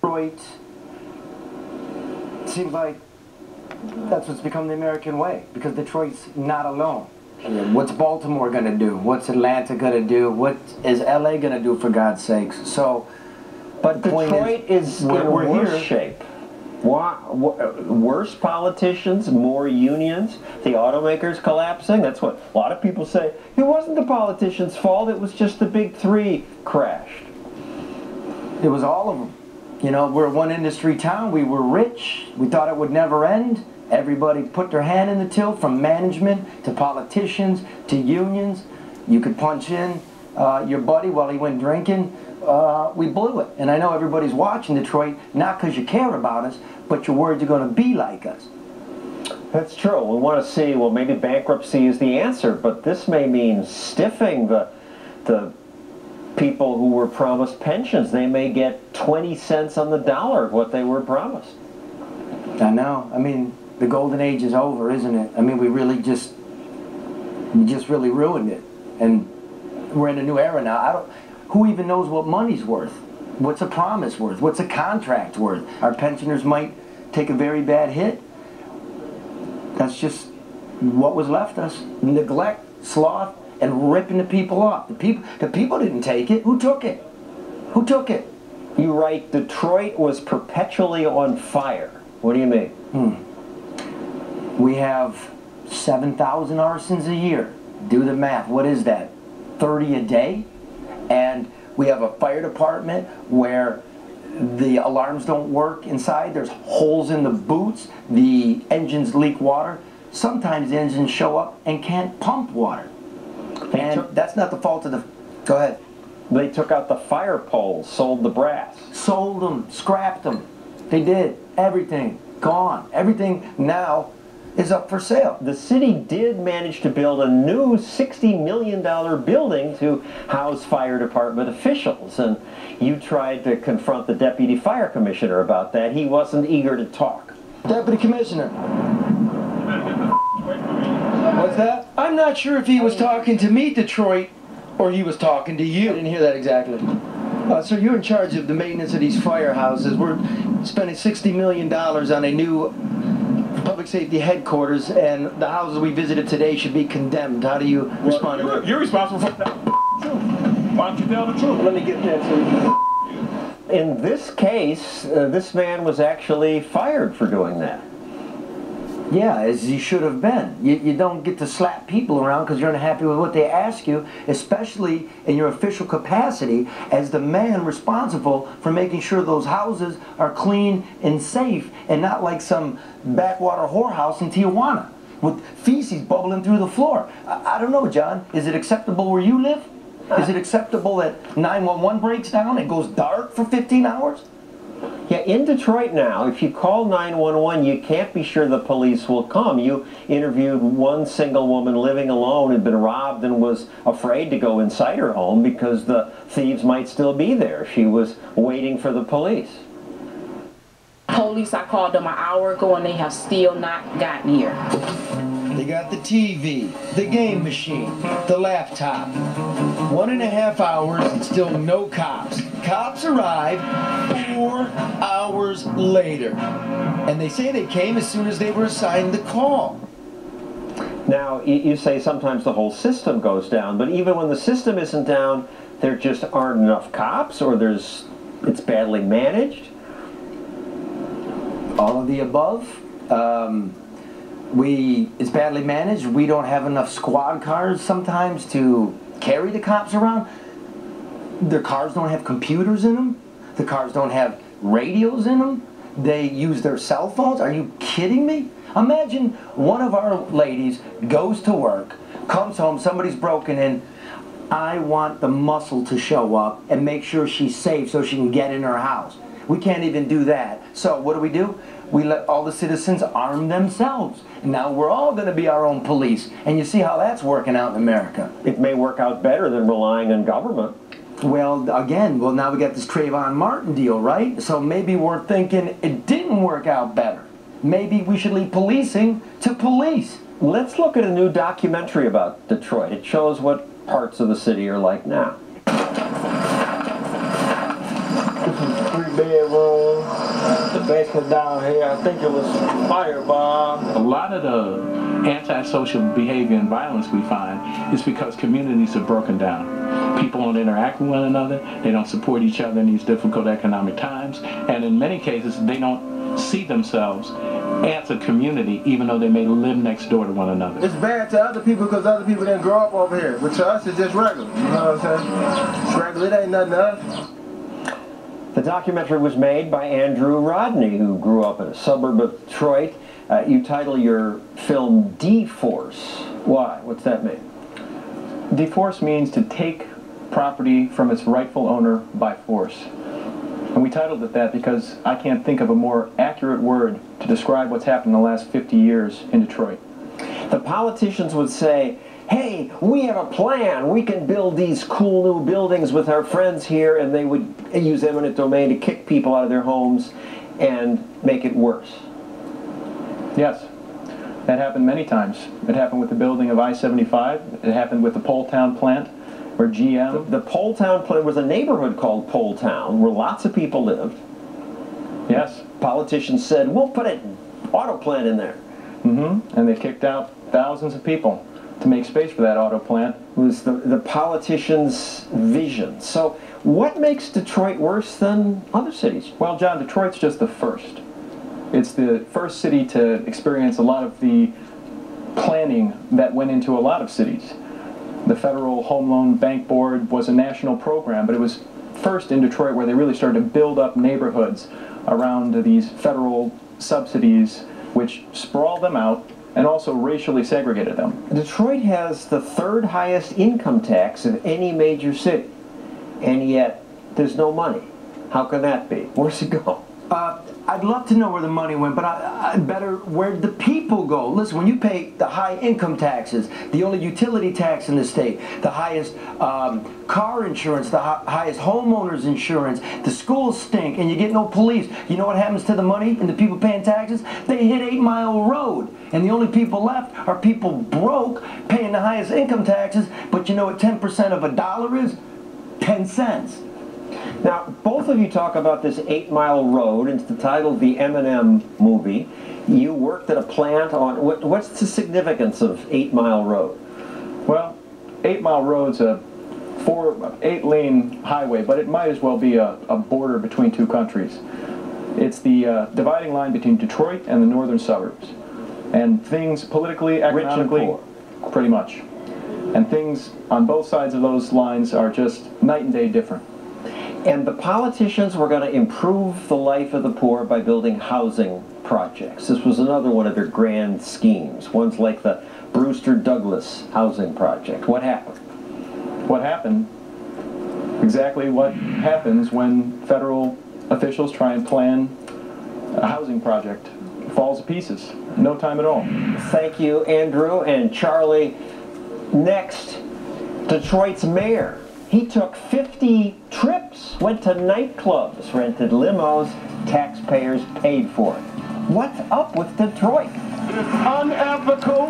Detroit seems like that's what's become the American way, because Detroit's not alone. What's Baltimore going to do? What's Atlanta going to do? What is LA going to do, for God's sakes? So, but Detroit is in worse shape. Worse politicians, more unions, the automakers collapsing. That's what a lot of people say. It wasn't the politicians' fault. It was just the big three crashed. It was all of them. You know, we're a one-industry town. We were rich. We thought it would never end. Everybody put their hand in the till, from management to politicians to unions. You could punch in your buddy while he went drinking. We blew it. And I know everybody's watching Detroit, not because you care about us, but you're worried you're going to be like us. That's true. We want to see, well, maybe bankruptcy is the answer, but this may mean stiffing the people who were promised pensions. They may get 20 cents on the dollar of what they were promised. I know. I mean, the golden age is over, isn't it? I mean, we just really ruined it. And we're in a new era now. Who even knows what money's worth? What's a promise worth? What's a contract worth? Our pensioners might take a very bad hit. That's just what was left us. Neglect, sloth, and ripping the people off. The people didn't take it. Who took it? Who took it? You write, Detroit was perpetually on fire. What do you mean? We have 7,000 arsons a year. Do the math. What is that? 30 a day? And we have a fire department where the alarms don't work inside. There's holes in the boots. The engines leak water. Sometimes the engines show up and can't pump water. And that's not the fault of the... Go ahead. They took out the fire poles, sold the brass. Sold them, scrapped them. They did. Everything. Gone. Everything now is up for sale. The city did manage to build a new $60 million building to house fire department officials, and you tried to confront the deputy fire commissioner about that. He wasn't eager to talk. Deputy commissioner. What's that? I'm not sure if he was talking to me, Detroit, or he was talking to you. I didn't hear that exactly. So you're in charge of the maintenance of these firehouses. We're spending $60 million on a new public safety headquarters, and the houses we visited today should be condemned. How do you respond to that? You're responsible for that. Why don't you tell the truth? Let me get that to you. In this case, this man was actually fired for doing that. Yeah, as he should have been. You don't get to slap people around because you're unhappy with what they ask you, especially in your official capacity as the man responsible for making sure those houses are clean and safe, and not like some backwater whorehouse in Tijuana with feces bubbling through the floor. I don't know, John. Is it acceptable where you live? Is it acceptable that 911 breaks down and goes dark for 15 hours? Yeah, in Detroit now, if you call 911, you can't be sure the police will come. You interviewed one single woman living alone, had been robbed, and was afraid to go inside her home because the thieves might still be there. She was waiting for the police. Police, I called them an hour ago and they have still not gotten here. They got the TV, the game machine, the laptop. 1.5 hours and still no cops. Cops arrived 4 hours later. And they say they came as soon as they were assigned the call. Now, you say sometimes the whole system goes down, but even when the system isn't down, there just aren't enough cops, or it's badly managed? All of the above. It's badly managed. We don't have enough squad cars sometimes to carry the cops around. Their cars don't have computers in them. The cars don't have radios in them. They use their cell phones. Are you kidding me? Imagine one of our ladies goes to work, comes home, somebody's broken in. I want the muscle to show up and make sure she's safe so she can get in her house. We can't even do that. So what do? We let all the citizens arm themselves. And now we're all going to be our own police. And you see how that's working out in America. It may work out better than relying on government. Well, again, now we got this Trayvon Martin deal, right? So maybe we're thinking it didn't work out better. Maybe we should leave policing to police. Let's look at a new documentary about Detroit. It shows what parts of the city are like now. This is 3 bedrooms. basement down here. I think it was firebomb. A lot of the antisocial behavior and violence we find is because communities are broken down. People don't interact with one another. They don't support each other in these difficult economic times. And in many cases, they don't see themselves as a community, even though they may live next door to one another. It's bad to other people because other people didn't grow up over here. But to us, it's just regular. You know what I'm saying? It's regular. It ain't nothing to us. The documentary was made by Andrew Rodney, who grew up in a suburb of Detroit. You title your film Deforce. Why? What's that mean? Deforce means to take property from its rightful owner by force. And we titled it that because I can't think of a more accurate word to describe what's happened in the last 50 years in Detroit. The politicians would say, hey, we have a plan. We can build these cool new buildings with our friends here, and they would use eminent domain to kick people out of their homes and make it worse. Yes, that happened many times. It happened with the building of I-75. It happened with the Poletown plant, where GM... The Poletown plant was a neighborhood called Poletown, where lots of people lived. Yes. Politicians said, we'll put an auto plant in there. Mm-hmm. And they kicked out thousands of people to make space for that auto plant. It was the politicians' vision. So what makes Detroit worse than other cities? Well, John, Detroit's just the first. It's the first city to experience a lot of the planning that went into a lot of cities. The Federal Home Loan Bank Board was a national program, but it was first in Detroit where they really started to build up neighborhoods around these federal subsidies, which sprawled them out and also racially segregated them. Detroit has the third highest income tax of any major city, and yet there's no money. How can that be? Where's it go? I'd love to know where the money went, but I'd better where'd the people go? Listen, when you pay the high income taxes, the only utility tax in the state, the highest car insurance, the highest homeowners insurance, the schools stink, and you get no police. You know what happens to the money and the people paying taxes? They hit 8 Mile Road, and the only people left are people broke paying the highest income taxes. But you know what 10% of a dollar is? 10 cents. Now, both of you talk about this 8 Mile Road. It's the title of the Eminem movie. You worked at a plant on... What's the significance of 8 Mile Road? Well, 8 Mile Road's a 8-lane highway, but it might as well be a border between two countries. It's the dividing line between Detroit and the northern suburbs. And things politically, economically, rich and poor. Pretty much. And things on both sides of those lines are just night and day different. And the politicians were going to improve the life of the poor by building housing projects. This was another one of their grand schemes, ones like the Brewster Douglas housing project. What happened? What happened? Exactly what happens when federal officials try and plan a housing project. It falls to pieces. No time at all. Thank you, Andrew and Charlie. Next, Detroit's mayor. He took 50 trips, went to nightclubs, rented limos, taxpayers paid for it. What's up with Detroit? It's unethical,